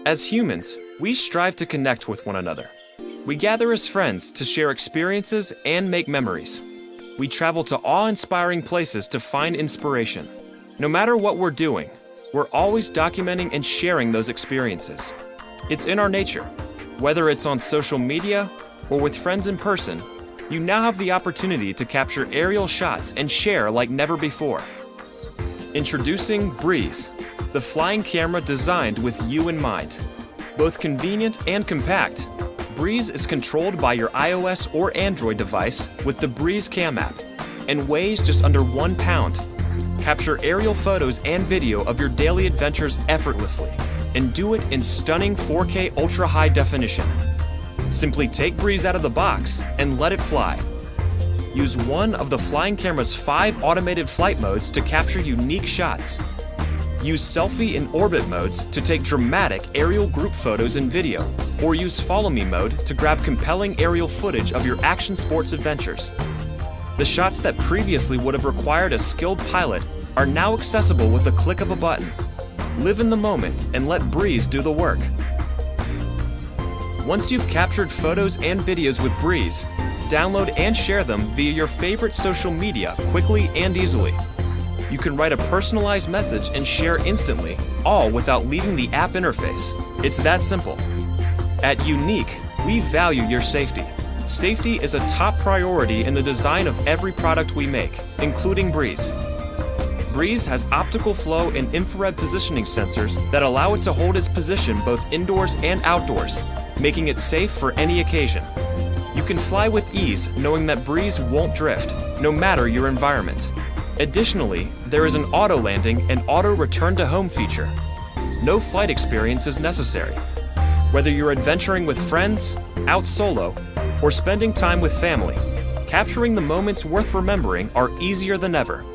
As humans, we strive to connect with one another. We gather as friends to share experiences and make memories. We travel to awe-inspiring places to find inspiration. No matter what we're doing, we're always documenting and sharing those experiences. It's in our nature. Whether it's on social media or with friends in person, you now have the opportunity to capture aerial shots and share like never before. Introducing Breeze, the flying camera designed with you in mind. Both convenient and compact, Breeze is controlled by your iOS or Android device with the Breeze Cam app and weighs just under 1 pound. Capture aerial photos and video of your daily adventures effortlessly and do it in stunning 4K ultra high definition. Simply take Breeze out of the box and let it fly. Use one of the flying camera's 5 automated flight modes to capture unique shots. Use selfie and orbit modes to take dramatic aerial group photos and video, or use follow me mode to grab compelling aerial footage of your action sports adventures. The shots that previously would have required a skilled pilot are now accessible with a click of a button. Live in the moment and let Breeze do the work. Once you've captured photos and videos with Breeze, download and share them via your favorite social media quickly and easily. You can write a personalized message and share instantly, all without leaving the app interface. It's that simple. At Yuneec, we value your safety. Safety is a top priority in the design of every product we make, including Breeze. Breeze has optical flow and infrared positioning sensors that allow it to hold its position both indoors and outdoors, making it safe for any occasion. You can fly with ease knowing that Breeze won't drift, no matter your environment. Additionally, there is an auto landing and auto return to home feature. No flight experience is necessary. Whether you're adventuring with friends, out solo, or spending time with family, capturing the moments worth remembering are easier than ever.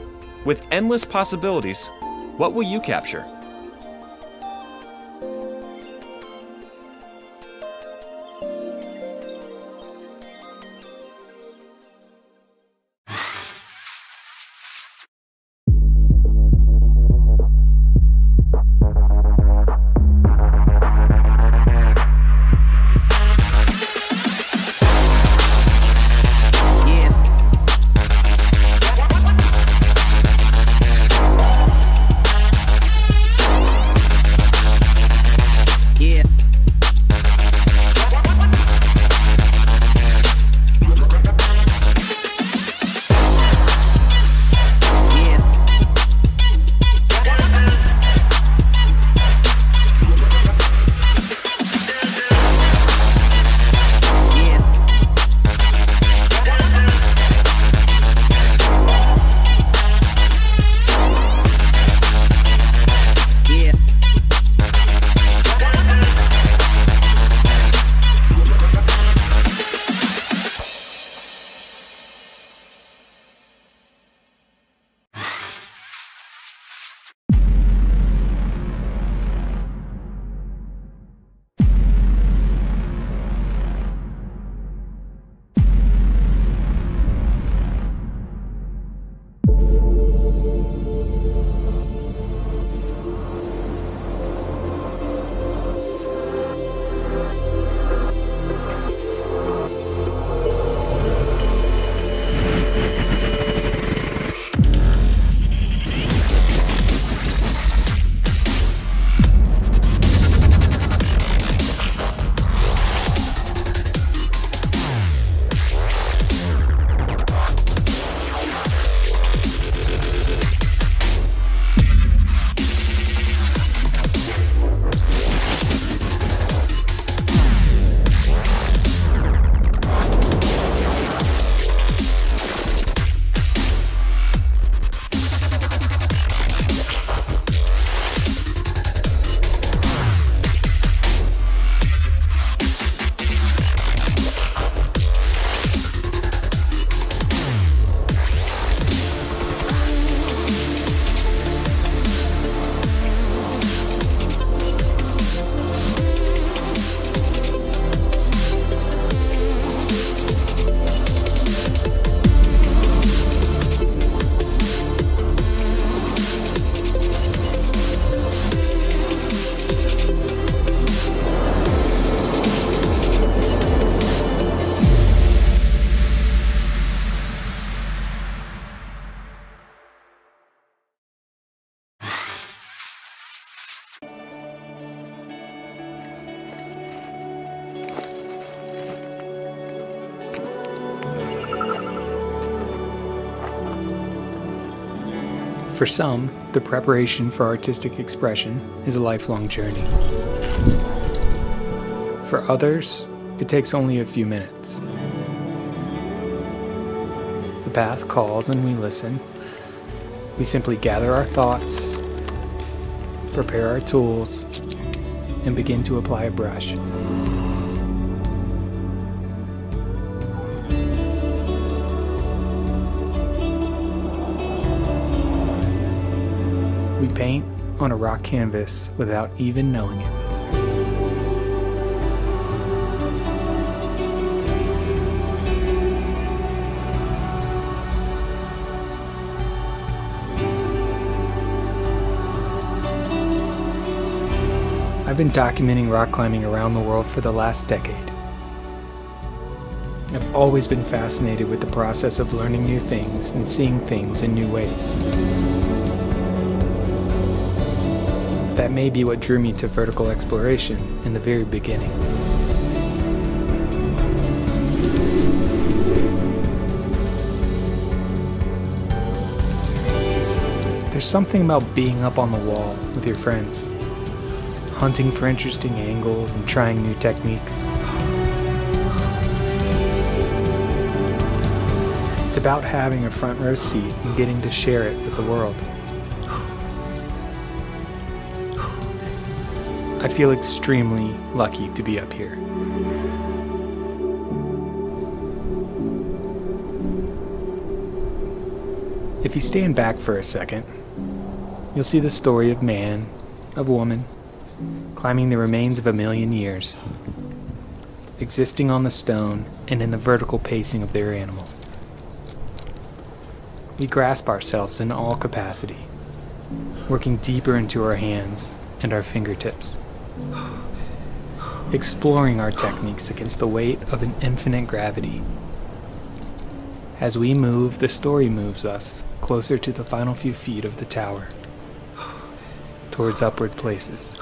With endless possibilities, what will you capture? For some, the preparation for artistic expression is a lifelong journey. For others, it takes only a few minutes. The path calls and we listen. We simply gather our thoughts, prepare our tools, and begin to apply a brush. We paint on a rock canvas without even knowing it. I've been documenting rock climbing around the world for the last decade. I've always been fascinated with the process of learning new things and seeing things in new ways. That may be what drew me to vertical exploration in the very beginning. There's something about being up on the wall with your friends, hunting for interesting angles and trying new techniques. It's about having a front row seat and getting to share it with the world. I feel extremely lucky to be up here. If you stand back for a second, you'll see the story of man, of woman, climbing the remains of 1,000,000 years, existing on the stone and in the vertical pacing of their animal. We grasp ourselves in all capacity, working deeper into our hands and our fingertips, exploring our techniques against the weight of an infinite gravity. As we move, the story moves us closer to the final few feet of the tower, towards upward places.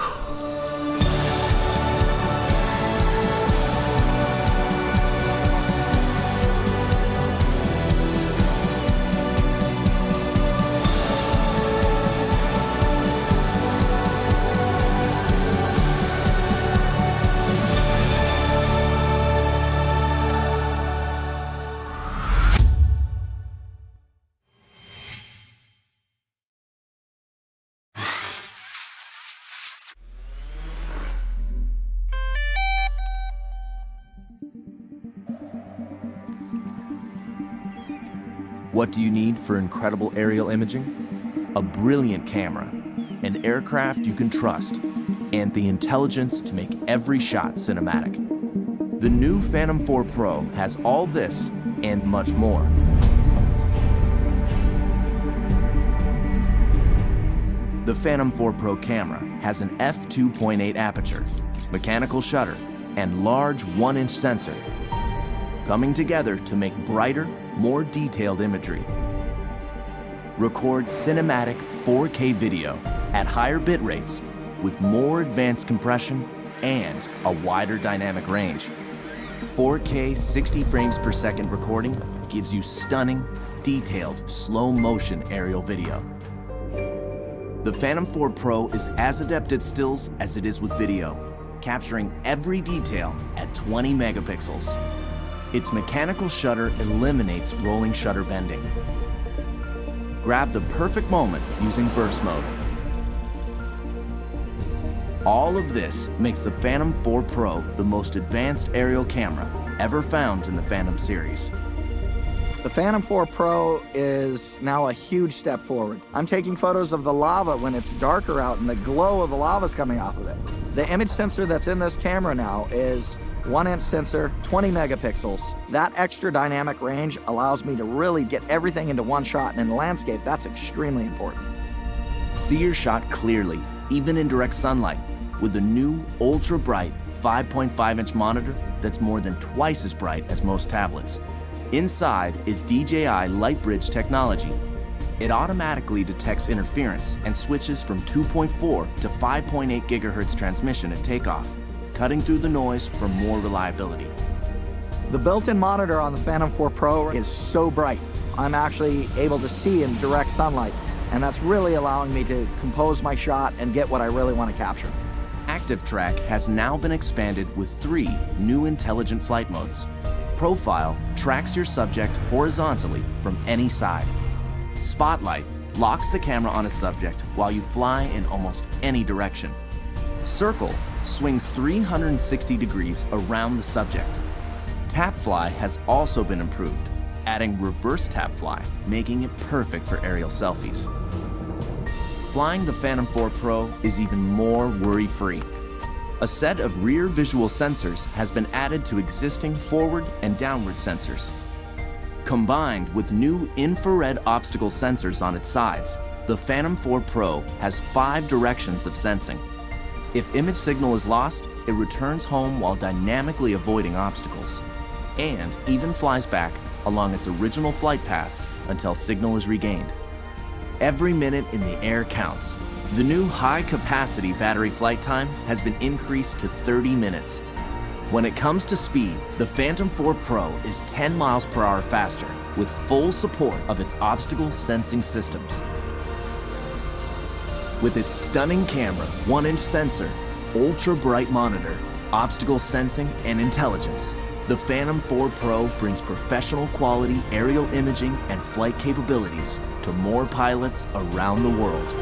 What do you need for incredible aerial imaging? A brilliant camera, an aircraft you can trust, and the intelligence to make every shot cinematic. The new Phantom 4 Pro has all this and much more. The Phantom 4 Pro camera has an f2.8 aperture, mechanical shutter, and large 1-inch sensor, coming together to make brighter, more detailed imagery. Record cinematic 4K video at higher bit rates with more advanced compression and a wider dynamic range. 4K 60 frames per second recording gives you stunning, detailed, slow motion aerial video. The Phantom 4 Pro is as adept at stills as it is with video, capturing every detail at 20 megapixels. Its mechanical shutter eliminates rolling shutter bending. Grab the perfect moment using burst mode. All of this makes the Phantom 4 Pro the most advanced aerial camera ever found in the Phantom series. The Phantom 4 Pro is now a huge step forward. I'm taking photos of the lava when it's darker out and the glow of the lava is coming off of it. The image sensor that's in this camera now is 1-inch sensor, 20 megapixels. That extra dynamic range allows me to really get everything into one shot, and in the landscape, that's extremely important. See your shot clearly, even in direct sunlight, with the new ultra-bright 5.5-inch monitor that's more than twice as bright as most tablets. Inside is DJI LightBridge technology. It automatically detects interference and switches from 2.4 to 5.8 gigahertz transmission at takeoff, cutting through the noise for more reliability. The built-in monitor on the Phantom 4 Pro is so bright. I'm actually able to see in direct sunlight. and that's really allowing me to compose my shot and get what I really want to capture. Active Track has now been expanded with 3 new intelligent flight modes. Profile tracks your subject horizontally from any side. Spotlight locks the camera on a subject while you fly in almost any direction. Circle swings 360 degrees around the subject. Tap Fly has also been improved, adding reverse tap fly, making it perfect for aerial selfies. Flying the Phantom 4 Pro is even more worry-free. A set of rear visual sensors has been added to existing forward and downward sensors. Combined with new infrared obstacle sensors on its sides, the Phantom 4 Pro has 5 directions of sensing. If image signal is lost, it returns home while dynamically avoiding obstacles, and even flies back along its original flight path until signal is regained. Every minute in the air counts. The new high-capacity battery flight time has been increased to 30 minutes. When it comes to speed, the Phantom 4 Pro is 10 miles per hour faster with full support of its obstacle sensing systems. With its stunning camera, 1-inch sensor, ultra-bright monitor, obstacle sensing, and intelligence, the Phantom 4 Pro brings professional quality aerial imaging and flight capabilities to more pilots around the world.